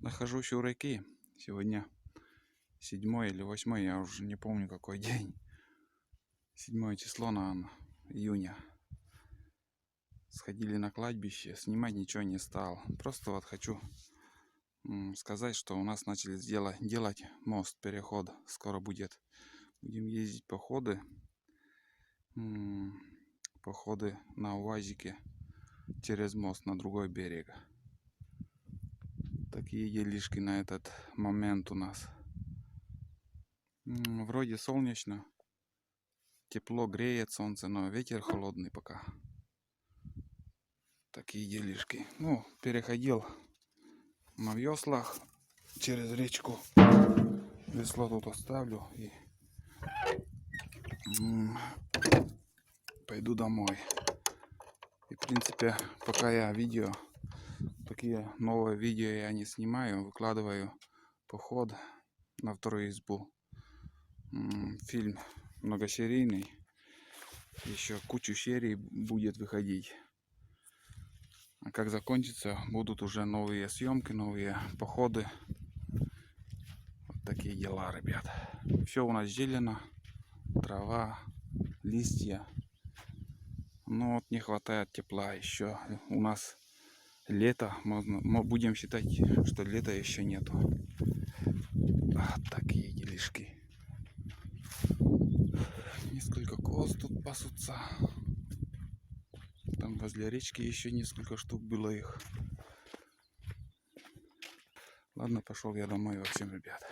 Нахожусь у реки. Сегодня 7 или 8, я уже не помню какой день. 7 число, наверное, июня. Сходили на кладбище, снимать ничего не стал. Просто вот хочу сказать, что у нас начали делать мост, переход. Скоро будет. Будем ездить походы. Походы на УАЗике через мост на другой берег. Такие делишки на этот момент у нас. Вроде солнечно, тепло, греет солнце, но ветер холодный пока. Такие делишки. Ну, переходил на веслах через речку. Весло тут оставлю и пойду домой. И в принципе, пока я такие новые видео я не снимаю, выкладываю поход на вторую избу. Фильм многосерийный, еще кучу серий будет выходить. А как закончится, будут уже новые съемки, новые походы. Вот такие дела, ребят. Все у нас зелено, трава, листья. Но вот не хватает тепла еще. У нас лето, мы будем считать, что лета еще нету. Такие делишки. Несколько коз тут пасутся. Там возле речки еще несколько штук было их. Ладно, пошел я домой. Всем, ребят.